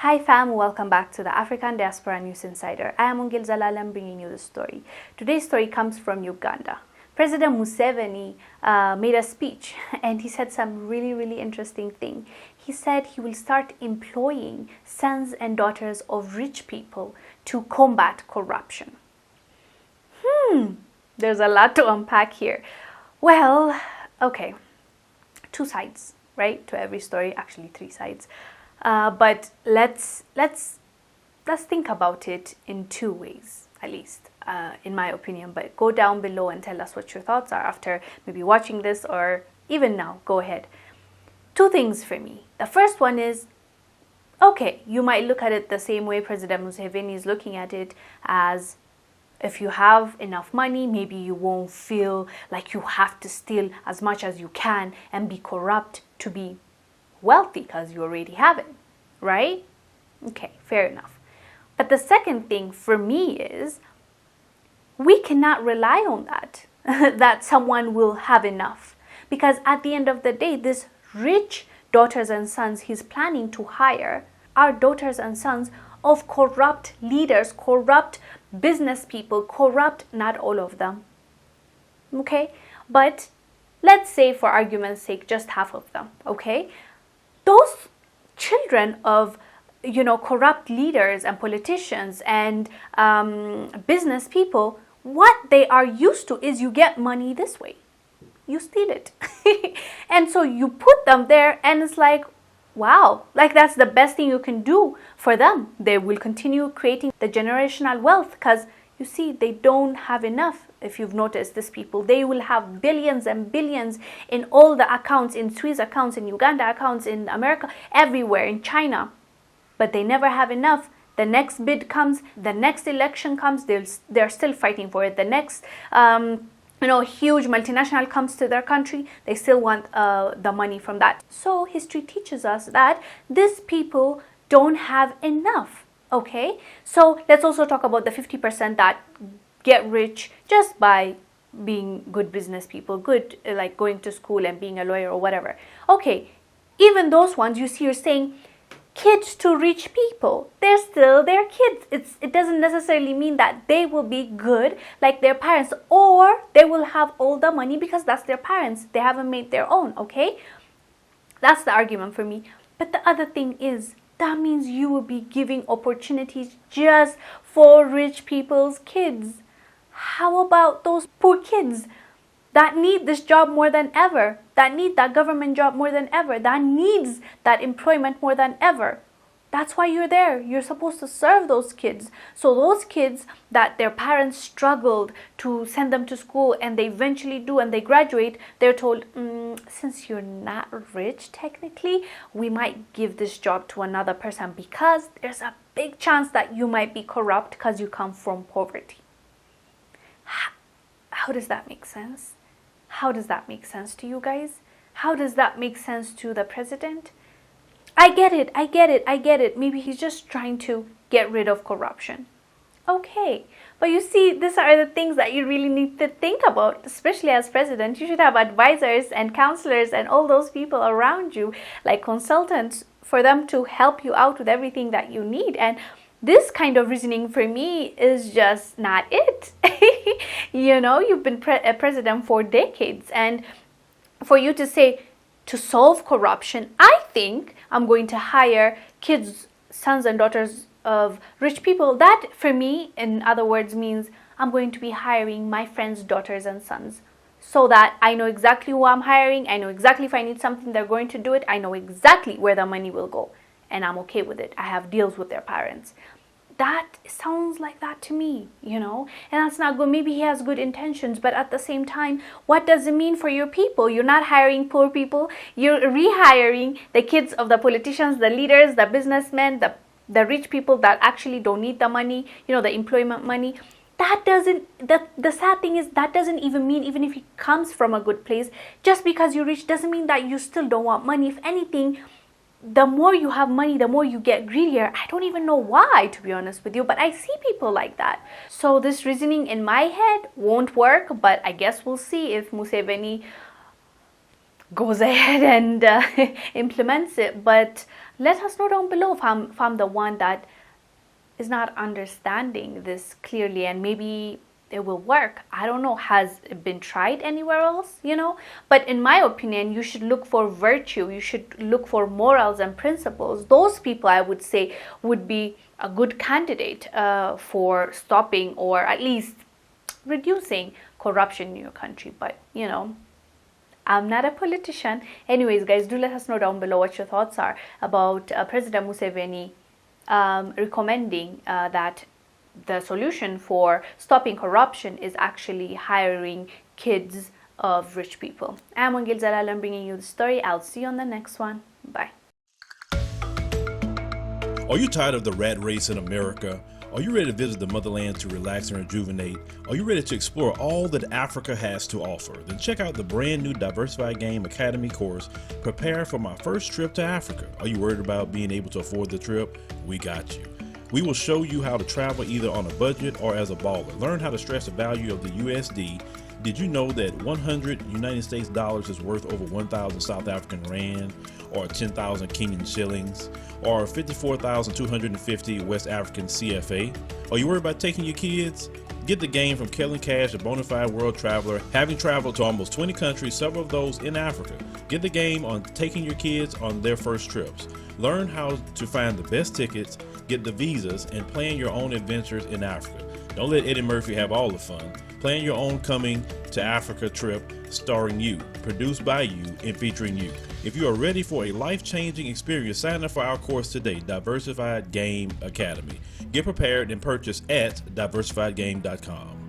Hi fam, welcome back to the African Diaspora News Insider. I am Wongel Zelalem bringing you the story. Today's story comes from Uganda. President Museveni made a speech and he said some really interesting thing. He said he will start employing sons and daughters of rich people to combat corruption. There's a lot to unpack here. Well, okay, two sides, right, to every story, actually three sides. But let's think about it in two ways, at least, in my opinion. But go down below and tell us what your thoughts are after maybe watching this or even now. Go ahead. Two things for me. The first one is, okay, you might look at it the same way President Museveni is looking at it, as if you have enough money, maybe you won't feel like you have to steal as much as you can and be corrupt to be wealthy because you already have it, right? Okay, fair enough. But the second thing for me is we cannot rely on that, that someone will have enough. Because at the end of the day, these rich daughters and sons he's planning to hire are daughters and sons of corrupt leaders, corrupt business people, corrupt, not all of them. Okay? But let's say for argument's sake, just half of them, okay? Those children of, corrupt leaders and politicians and business people, what they are used to is you get money this way. You steal it. And so you put them there and it's like, wow, like that's the best thing you can do for them. They will continue creating the generational wealth because you see, they don't have enough. If you've noticed, these people, they will have billions and billions in all the accounts, in Swiss accounts, in Uganda accounts, in America, everywhere, in China. But they never have enough. The next bid comes, the next election comes, they're still fighting for it. The next, huge multinational comes to their country, they still want the money from that. So history teaches us that these people don't have enough. Okay, so let's also talk about the 50% that get rich just by being good business people, good like going to school and being a lawyer or whatever. Okay, even those ones, you're saying kids to rich people, they're still their kids. It doesn't necessarily mean that they will be good like their parents or they will have all the money because that's their parents. They haven't made their own, okay? That's the argument for me. But the other thing is, that means you will be giving opportunities just for rich people's kids. How about those poor kids that need this job more than ever, that need that government job more than ever, that needs that employment more than ever? That's why you're there. You're supposed to serve those kids. So those kids that their parents struggled to send them to school and they eventually do and they graduate, they're told, since you're not rich technically, we might give this job to another person because there's a big chance that you might be corrupt because you come from poverty. How does that make sense? How does that make sense to you guys? How does that make sense to the president? I get it. Maybe he's just trying to get rid of corruption. Okay, but you see, these are the things that you really need to think about, especially as president. You should have advisors and counselors and all those people around you, like consultants, for them to help you out with everything that you need. And this kind of reasoning for me is just not it. You've been a president for decades, and for you to say, to solve corruption, I think I'm going to hire kids, sons and daughters of rich people. That, for me, in other words, means I'm going to be hiring my friends' daughters and sons so that I know exactly who I'm hiring. I know exactly if I need something, they're going to do it. I know exactly where the money will go, and I'm okay with it. I have deals with their parents. That sounds like that to me, and that's not good. Maybe he has good intentions, but at the same time, what does it mean for your people? You're not hiring poor people. You're rehiring the kids of the politicians, the leaders, the businessmen, the rich people that actually don't need the money, the employment money. That doesn't, the sad thing is that doesn't even mean, even if he comes from a good place, just because you're rich doesn't mean that you still don't want money. If anything, the more you have money, the more you get greedier. I don't even know why, to be honest with you, but I see people like that. So this reasoning in my head won't work, but I guess we'll see if Museveni goes ahead and implements it. But let us know down below if I'm the one that is not understanding this clearly, and maybe it will work. I don't know. Has it been tried anywhere else? But in my opinion, you should look for virtue. You should look for morals and principles. Those people, I would say, would be a good candidate for stopping or at least reducing corruption in your country. But I'm not a politician. Anyways, guys, do let us know down below what your thoughts are about President Museveni recommending that the solution for stopping corruption is actually hiring kids of rich people. I'm Wongel Zelalem bringing you the story. I'll see you on the next one. Bye. Are you tired of the rat race in America? Are you ready to visit the motherland to relax and rejuvenate? Are you ready to explore all that Africa has to offer? Then check out the brand new Diversified Game Academy course, Prepare for My First Trip to Africa. Are you worried about being able to afford the trip? We got you. We will show you how to travel either on a budget or as a baller. Learn how to stress the value of the USD. Did you know that 100 United States dollars is worth over 1,000 South African rand, or 10,000 Kenyan shillings, or 54,250 West African CFA? Are you worried about taking your kids? Get the game from Kellen Cash, a bona fide world traveler, having traveled to almost 20 countries, several of those in Africa. Get the game on taking your kids on their first trips. Learn how to find the best tickets, get the visas, and plan your own adventures in Africa. Don't let Eddie Murphy have all the fun. Plan your own coming to Africa trip starring you, produced by you, and featuring you. If you are ready for a life-changing experience, sign up for our course today, Diversified Game Academy. Get prepared and purchase at diversifiedgame.com.